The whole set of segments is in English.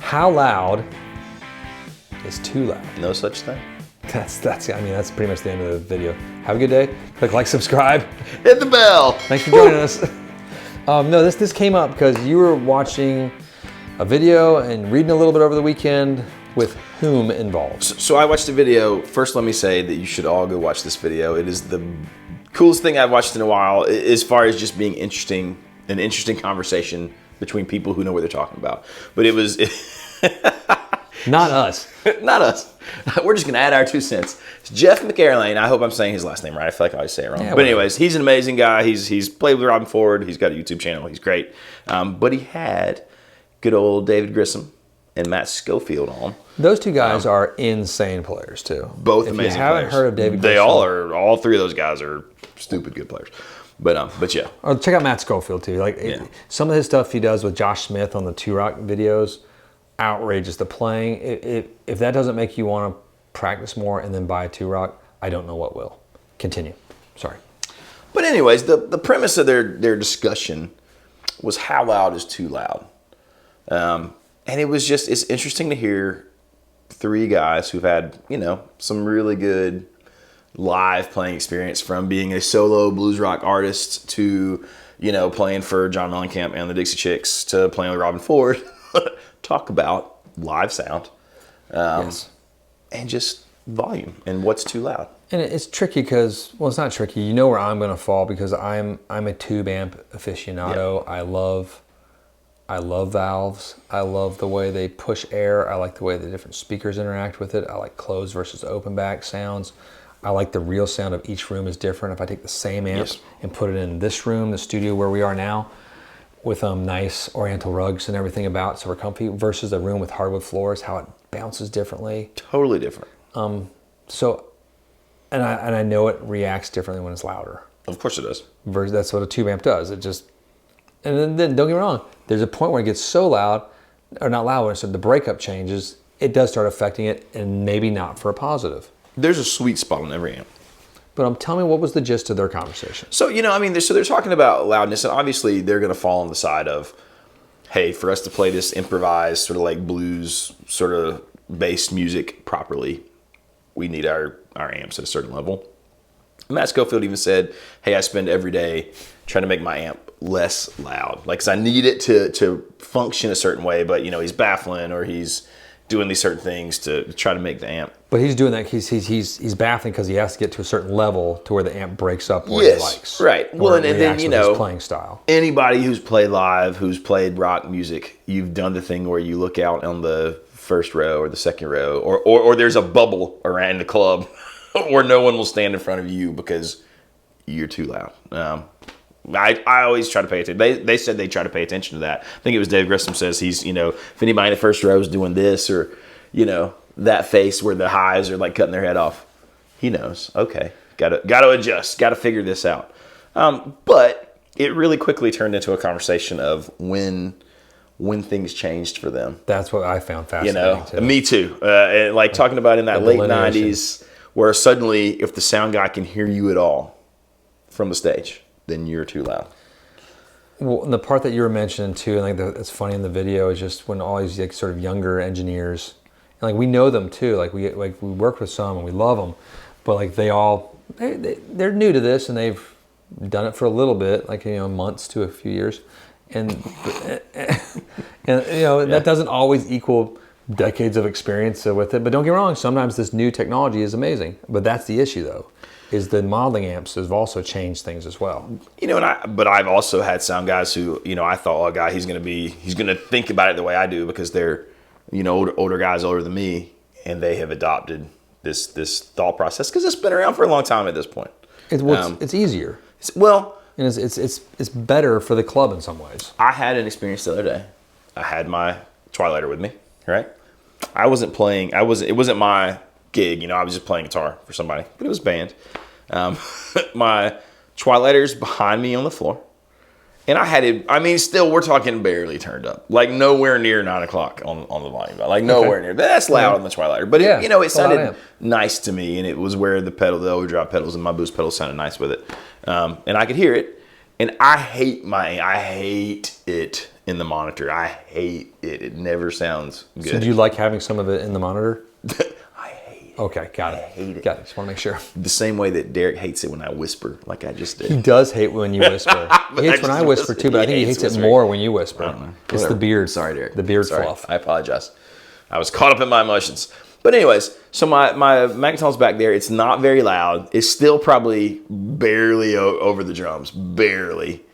How loud is too loud? No such thing. That's pretty much the end of the video. Have a good day. Click like, subscribe. Hit the bell. Thanks for joining us. No, this came up because you were watching a video and reading a little bit over the weekend with whom involved. So I watched a video. First, let me say that you should all go watch this video. It is the coolest thing I've watched in a while as far as just being an interesting conversation between people who know what they're talking about. But it was... Not us. Not us. We're just going to add our 2 cents. It's Jeff McErlain. I hope I'm saying his last name right. I feel like I always say it wrong. Yeah, but anyways, he's an amazing guy. He's played with Robin Ford. He's got a YouTube channel. He's great. But he had good old David Grissom and Matt Schofield on. Those two guys are insane players too. Both amazing players. If you haven't heard of David Grissom, they all are. All three of those guys are stupid good players. But yeah. Or check out Matt Schofield too. Some of his stuff he does with Josh Smith on the Two Rock videos, outrageous. The playing. If that doesn't make you want to practice more and then buy a Two Rock, I don't know what will. Continue. Sorry. But anyways, the premise of their discussion was how loud is too loud. And it's interesting to hear three guys who've had, some really good live playing experience, from being a solo blues rock artist to, playing for John Mellencamp and the Dixie Chicks to playing with Robin Ford. Talk about live sound. Yes. And just volume and what's too loud. And it's tricky because, well, it's not tricky. You know where I'm going to fall because I'm a tube amp aficionado. Yeah. I love valves. I love the way they push air. I like the way the different speakers interact with it. I like closed versus open back sounds. I like the real sound of each room is different. If I take the same amp and put it in this room, the studio where we are now, with nice oriental rugs and everything about, so we're comfy, versus a room with hardwood floors, how it bounces differently. Totally different. And I know it reacts differently when it's louder. Of course it does. That's what a tube amp does. It just, and then don't get me wrong, there's a point where it gets so loud, or not loud, so the breakup changes, it does start affecting it, and maybe not for a positive. There's a sweet spot on every amp. But tell me, what was the gist of their conversation? So, they're talking about loudness, and obviously they're going to fall on the side of, hey, for us to play this improvised sort of like blues sort of based music properly, we need our amps at a certain level. Matt Schofield even said, hey, I spend every day trying to make my amp less loud. Like, 'cause I need it to function a certain way, but, he's baffling or he's doing these certain things to try to make the amp. But he's doing that, he's baffling because he has to get to a certain level to where the amp breaks up what he likes. Right. Well, and then, his playing style. Anybody who's played live, who's played rock music, you've done the thing where you look out on the first row or the second row, or there's a bubble around the club where no one will stand in front of you because you're too loud. I always try to pay attention. They said they try to pay attention to that. I think it was Dave Grissom says he's, if anybody in the first row is doing this or, that face where the highs are like cutting their head off, he knows. Okay, got to adjust, got to figure this out. But it really quickly turned into a conversation of when things changed for them. That's what I found fascinating too. Me too. And talking about in that late 90s where suddenly if the sound guy can hear you at all from the stage, then you're too loud. Well, and the part that you were mentioning too, and it's funny in the video, is just when all these sort of younger engineers, and we know them too. We work with some and we love them, but they're new to this and they've done it for a little bit, months to a few years, and that doesn't always equal decades of experience with it. But don't get me wrong, sometimes this new technology is amazing. But that's the issue though. Is the modeling amps have also changed things as well. But I've also had sound guys who, I thought, oh, guy, he's going to think about it the way I do because they're, older guys older than me, and they have adopted this thought process because it's been around for a long time at this point. It's easier. And it's better for the club in some ways. I had an experience the other day. I had my Twilighter with me, right? I wasn't playing. It wasn't my gig, I was just playing guitar for somebody, but it was band. My Twilighter's behind me on the floor, and I had it. Still, we're talking barely turned up, nowhere near 9 o'clock on the volume, nowhere near. That's loud on the Twilighter, but it sounded nice to me, and it was where the overdrive pedals and my boost pedals sounded nice with it, and I could hear it. And I hate it in the monitor. I hate it. It never sounds good. So do you like having some of it in the monitor? I hate it. Okay, got it. I hate it. Got it. Just want to make sure. The same way that Derek hates it when I whisper, like I just did. He does hate when you whisper. He hates when I whisper too, but I think he hates it more when you whisper. I don't know. It's the beard. Sorry, Derek. The beard Sorry. fluff. I apologize. I was caught up in my emotions. But anyways, so my Magneton's back there. It's not very loud. It's still probably barely over the drums. Barely.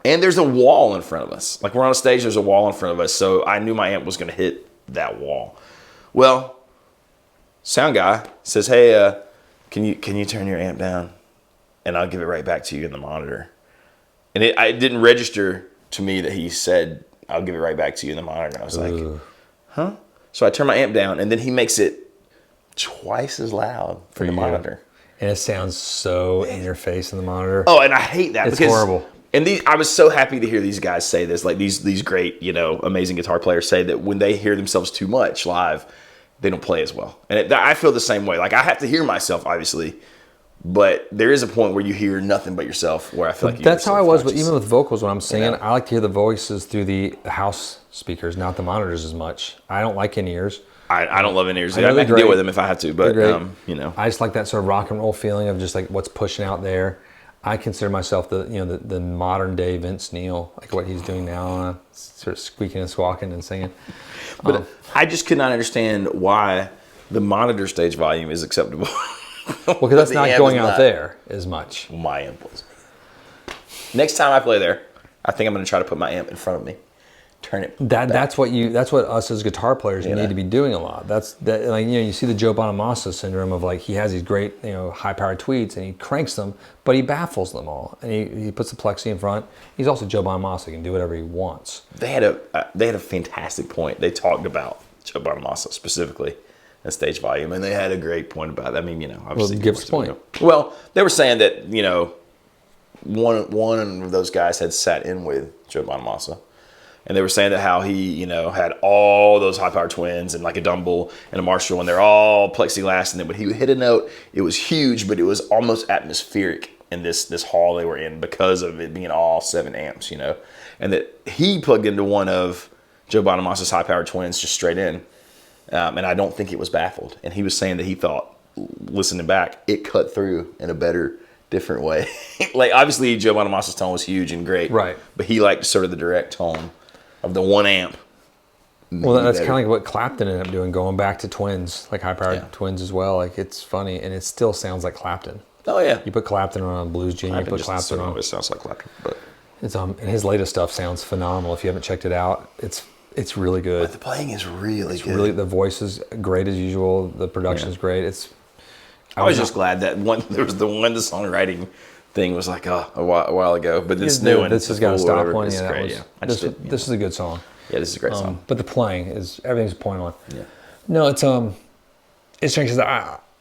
And there's a wall in front of us. Like we're on a stage, there's a wall in front of us. So I knew my amp was going to hit that wall. Well, sound guy says, hey, can you turn your amp down? And I'll give it right back to you in the monitor. And it didn't register to me that he said, I'll give it right back to you in the monitor. And I was like, huh? So I turn my amp down, and then he makes it twice as loud for the monitor. And it sounds so in your face in the monitor. Oh, and I hate that. It's horrible. And I was so happy to hear these guys say this, like these great, amazing guitar players say that when they hear themselves too much live, they don't play as well. And I feel the same way. Like I have to hear myself, obviously, but there is a point where you hear nothing but yourself. Where I feel like that's how I was. But even with vocals, when I'm singing, I like to hear the voices through the house speakers, not the monitors as much. I don't like in-ears. I don't love in-ears. I can deal with them if I have to, but I just like that sort of rock and roll feeling of just like what's pushing out there. I consider myself the modern day Vince Neil, like what he's doing now, sort of squeaking and squawking and singing. But I just could not understand why the monitor stage volume is acceptable. Well, because that's not going out there as much. My amp was. Next time I play there, I think I'm going to try to put my amp in front of me. Turn it. That's what us as guitar players need to be doing a lot. You see the Joe Bonamassa syndrome of like he has these great high powered tweets and he cranks them, but he baffles them all and he puts the plexi in front. He's also Joe Bonamassa. He can do whatever he wants. They had a fantastic point. They talked about Joe Bonamassa specifically and stage volume, and they had a great point about it. I mean, obviously, give us a point. Well, they were saying that one of those guys had sat in with Joe Bonamassa. And they were saying that how he, had all those high-powered twins and like a Dumble and a Marshall, and they're all plexiglass. And then when he would hit a note, it was huge, but it was almost atmospheric in this hall they were in because of it being all 7 amps, And that he plugged into one of Joe Bonamassa's high-powered twins just straight in, and I don't think it was baffled. And he was saying that he thought, listening back, it cut through in a better, different way. Like obviously Joe Bonamassa's tone was huge and great, right? But he liked sort of the direct tone of the 1 amp. Well, that's kind of like what Clapton ended up doing, going back to twins, like high-powered twins as well. Like it's funny, and it still sounds like Clapton. Oh yeah, you put Clapton on Blues Junior, you put Clapton on. It sounds like Clapton, but it's and his latest stuff sounds phenomenal. If you haven't checked it out, it's really good. But the playing is really good. Really, the voice is great as usual. The production is great. I was just glad that there was the songwriting thing was like a while ago, but this new one, this has got to stop one. This is great. This is a good song. Yeah, this is a great song. But the playing is everything's point on. Yeah. No, it's strange because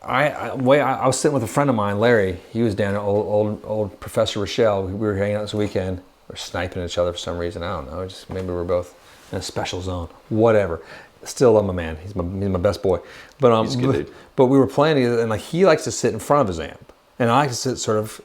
I was sitting with a friend of mine, Larry. He was down at old Professor Rochelle. We were hanging out this weekend. We're sniping at each other for some reason. I don't know. Just maybe we're both in a special zone. Whatever. Still love my man. He's my best boy. But he's a good dude. But we were playing together, and like he likes to sit in front of his amp, and I like to sit sort of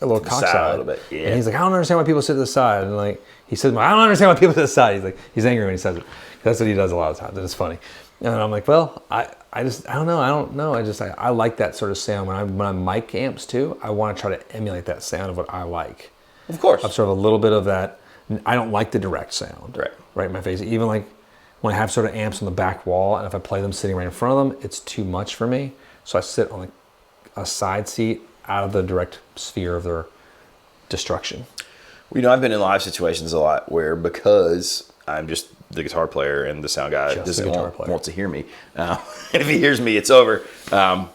a little cockside. A little bit. Yeah. And he's like, I don't understand why people sit to the side. And like he says, I don't understand why people sit to the side. He's angry when he says it. That's what he does a lot of times. And it's funny. And I'm like, well, I don't know. I like that sort of sound. When I mic amps too, I want to try to emulate that sound of what I like. Of course. Of sort of a little bit of that. I don't like the direct sound. Right in my face. Even like when I have sort of amps on the back wall, and if I play them sitting right in front of them, it's too much for me. So I sit on a side seat out of the direct sphere of their destruction. Well, I've been in live situations a lot where because I'm just the guitar player and the sound guy doesn't want to hear me. And if he hears me, it's over. Turn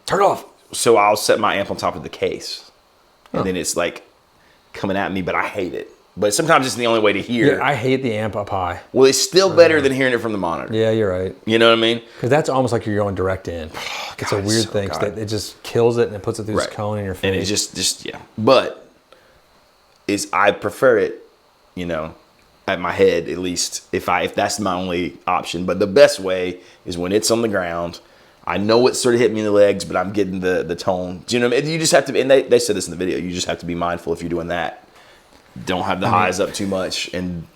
it off. So I'll set my amp on top of the case. And then it's like coming at me, but I hate it. But sometimes it's the only way to hear. Yeah, I hate the amp up high. Well, it's still better than hearing it from the monitor. Yeah, you're right. You know what I mean? Because that's almost like you're going direct in. It's a weird thing. It just kills it and it puts it through this cone in your face. And it's just yeah. But I prefer it, at my head at least, if that's my only option. But the best way is when it's on the ground. I know it sort of hit me in the legs, but I'm getting the tone. Do you know what I mean? You just have to, and they said this in the video, you just have to be mindful if you're doing that. Don't have the highs up too much and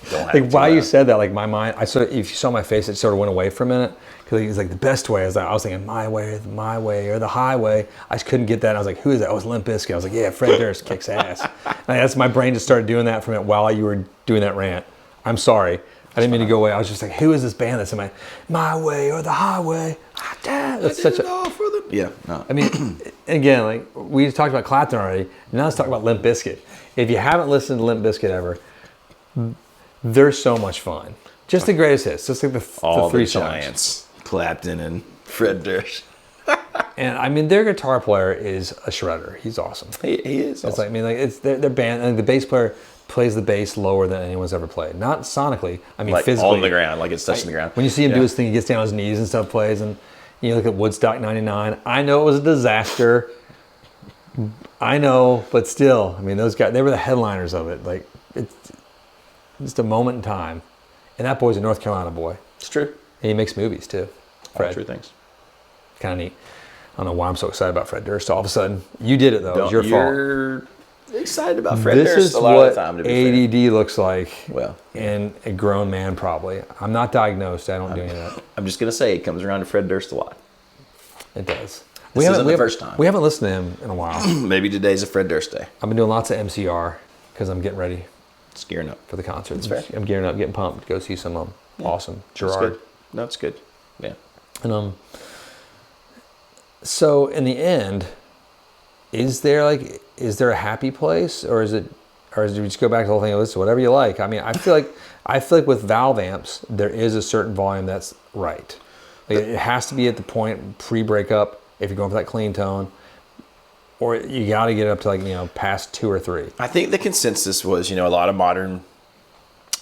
Don't have Like to, while you said that, like my mind, if you saw my face, it sort of went away for a minute because he's like the best way. I was thinking my way, or the highway. I just couldn't get that. I was like, who is that? Oh, it's Limp Bizkit. I was like, yeah, Fred Durst kicks ass. And that's my brain just started doing that from it while you were doing that rant. I'm sorry, I didn't mean to go away. I was just like, who is this band that's in my way or the highway? That's such a. Yeah. No. I mean, again, like we talked about Clapton already. Now let's talk about Limp Bizkit. If you haven't listened to Limp Bizkit ever, they're so much fun. Just the greatest hits. Just like the three songs. Giants, Clapton and Fred Durst. And I mean, their guitar player is a shredder. He's awesome. He is. It's Awesome. like, I mean, like it's their band. And the bass player plays the bass lower than anyone's ever played. Not sonically. I mean, like physically. on the ground, like it's touching the ground. When you see him do his thing, he gets down on his knees and stuff, plays. And you look at Woodstock '99. I know it was a disaster. I know, but still, I mean, those guys, they were the headliners of it. Like, it's just a moment in time. And that boy's a North Carolina boy. It's true. And he makes movies, too. Fred. All true things. Kind of neat. I don't know why I'm so excited about Fred Durst. All of a sudden, you did it, though. It was your fault. You're excited about Fred This Durst is a lot what of the time, to be fair. ADD looks like Well, in a grown man, probably. I'm not diagnosed. I don't do any of that. I'm just going to say it comes around to Fred Durst a lot. It does. This isn't the first time. We haven't listened to him in a while. Maybe today's a Fred Durst day. I've been doing lots of MCR because I'm getting ready It's gearing up. for the concert. That's fair. I'm gearing up, getting pumped to go see some awesome That's Gerard. good. No, it's good. Yeah. And so in the end, is there a happy place, or do we just go back to the whole thing? Listen, whatever you like. I mean, I feel like with valve amps, there is a certain volume that's right. Like it has to be at the point pre-breakup if you're going for that clean tone, or you got to get it up to past 2 or 3. I think the consensus was, a lot of modern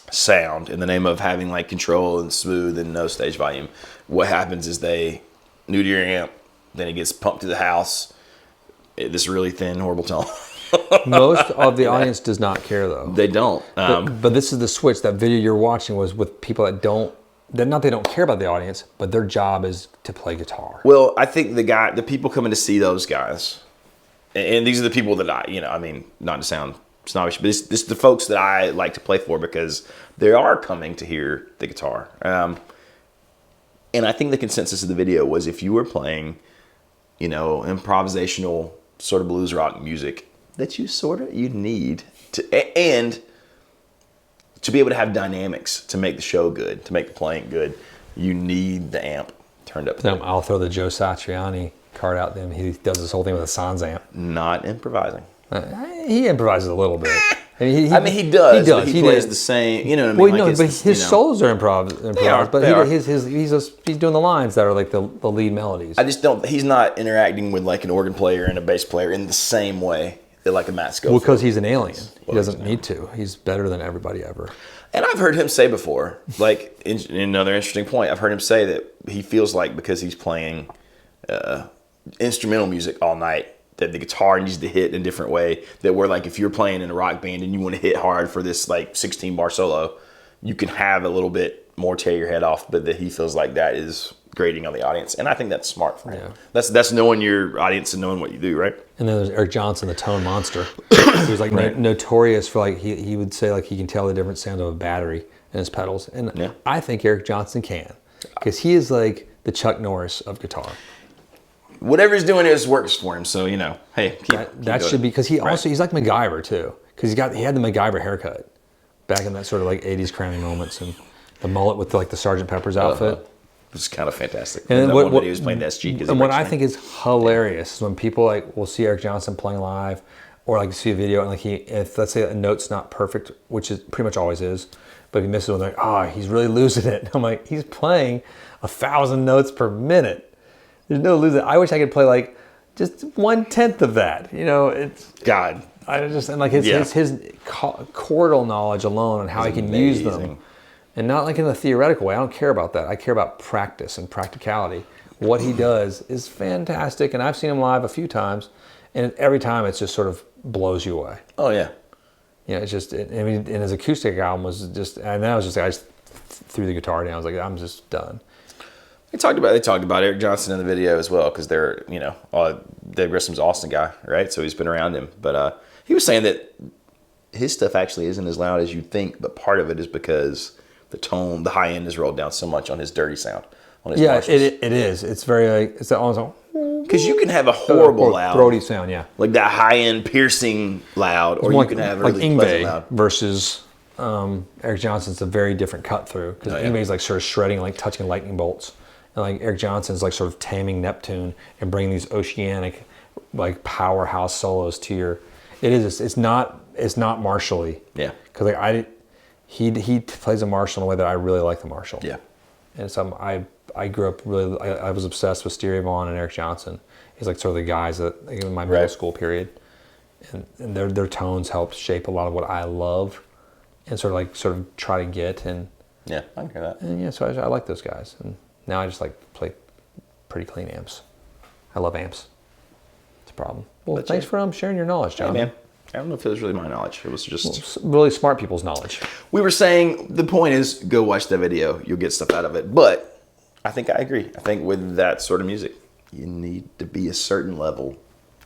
sound in the name of having like control and smooth and no stage volume. What happens is they new to your amp, then it gets pumped to the house. This really thin, horrible tone. Most of the audience does not care, though. They don't. But this is the switch. That video you're watching was with people that don't. They don't care about the audience, but their job is to play guitar. Well, I think the people coming to see those guys, and these are the people that I mean, not to sound snobbish, but this is the folks that I like to play for because they are coming to hear the guitar. And I think the consensus of the video was if you were playing, improvisational sort of blues rock music, that you need to, and to be able to have dynamics to make the show good, to make the playing good, you need the amp turned up. I'll throw the Joe Satriani card out there. He does this whole thing with a Sans amp. Not improvising. He improvises a little bit. He does. He does. He plays the same. You know what I mean? Well, but his solos are improvised. But they are. He's doing the lines that are like the lead melodies. I just don't. He's not interacting with like an organ player and a bass player in the same way that like a Matt Schofield. Well, because he's an alien. He doesn't need to. He's better than everybody ever. And I've heard him say before, like in another interesting point, I've heard him say that he feels like because he's playing instrumental music all night, that the guitar needs to hit in a different way. That where like if you're playing in a rock band and you want to hit hard for this like 16 bar solo, you can have a little bit more tear your head off, but that he feels like that is grating on the audience. And I think that's smart for him. Yeah. That's knowing your audience and knowing what you do, right? And then there's Eric Johnson, the tone monster. He was like notorious for like he would say like he can tell the different sound of a battery in his pedals. And I think Eric Johnson can, because he is like the Chuck Norris of guitar. Whatever he's doing works for him. So hey, keep that should be, because he's like MacGyver too, because he had the MacGyver haircut back in that sort of like 80s crowning moments, and the mullet with like the Sergeant Pepper's outfit. It was kind of fantastic. And then what he was playing the SG. And what I think is hilarious is when people like will see Eric Johnson playing live, or like see a video and like if let's say a note's not perfect, which is pretty much always is, but if he misses one, they're like, he's really losing it. I'm like, he's playing 1,000 notes per minute. There's no losing. I wish I could play like just 1/10 of that. It's God. I just, and like his chordal knowledge alone and how he can use them. And not like in a theoretical way. I don't care about that. I care about practice and practicality. What he does is fantastic. And I've seen him live a few times. And every time it just sort of blows you away. Oh, yeah. It's just, and his acoustic album was just, and then I just threw the guitar down. I was like, I'm just done. They talked about Eric Johnson in the video as well, because they're, Dave Grissom's Austin guy, right? So he's been around him. But he was saying that his stuff actually isn't as loud as you'd think, but part of it is because the high end is rolled down so much on his dirty sound, on his Marshalls. it is. It's very like, it's that almost Because you can have a horrible loud, throaty sound, yeah. like that high end piercing loud, or you can have a really pleasant loud. Versus Eric Johnson's a very different cut through, because Ingve's like sort of shredding, like touching lightning bolts, and like Eric Johnson's like sort of taming Neptune and bringing these oceanic like powerhouse solos to your. It's not Marshall-y. Yeah. Because like he plays a Marshall in a way that I really like the Marshall. Yeah. And so I grew up really. I was obsessed with Stevie Vaughan and Eric Johnson. He's like sort of the guys that in my middle school period, and their tones helped shape a lot of what I love, and sort of try to get. And yeah, I can hear that. And yeah, so I like those guys. And now I just like play pretty clean amps. I love amps. It's a problem. Well, thanks for sharing your knowledge, John. Hey, man. I don't know if it was really my knowledge. It was just really smart people's knowledge. We were saying the point is go watch that video. You'll get stuff out of it. But I think I agree. I think with that sort of music, you need to be a certain level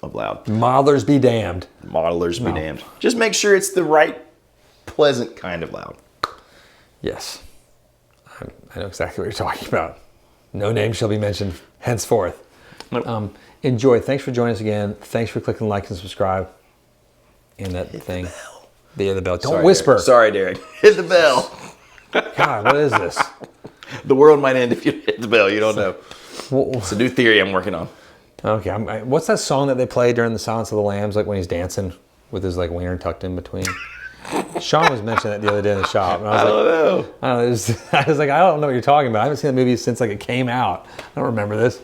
of loud. Modelers be damned. Modelers be damned. Just make sure it's the right, pleasant kind of loud. Yes. I know exactly what you're talking about. No name shall be mentioned henceforth. Nope. Enjoy. Thanks for joining us again. Thanks for clicking like and subscribe. And that thing. The bell. Don't whisper. Derek. Sorry, Derek. Hit the bell. God, what is this? The world might end if you hit the bell. You don't know. It's a new theory I'm working on. Okay. What's that song that they play during the Silence of the Lambs, like when he's dancing with his like wiener tucked in between? Sean was mentioning that the other day in the shop. And I don't know. I was like, I don't know what you're talking about. I haven't seen the movie since like it came out. I don't remember this.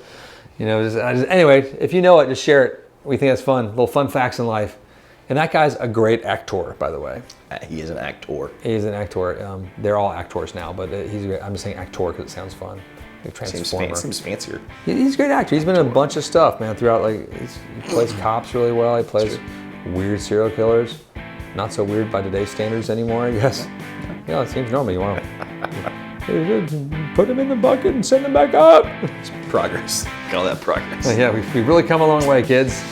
Anyway, if you know it, just share it. We think that's fun. Little fun facts in life. And that guy's a great actor, by the way. He is an actor. He's an actor. They're all actors now, but he's great. I'm just saying actor because it sounds fun. Like Transformer. Seems fancier. He's a great actor. He's been in a bunch of stuff, man, throughout. Like he plays cops really well. He plays weird serial killers. Not so weird by today's standards anymore, I guess. Yeah, it seems normal. You want to put him in the bucket and send him back up. It's progress. Call that progress. Yeah, we've really come a long way, kids.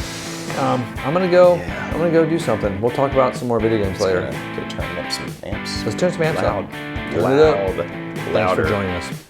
I'm gonna go do something. We'll talk about some more video games later. Go turn up some amps. Let's turn some amps out. Loud. Thanks for joining us.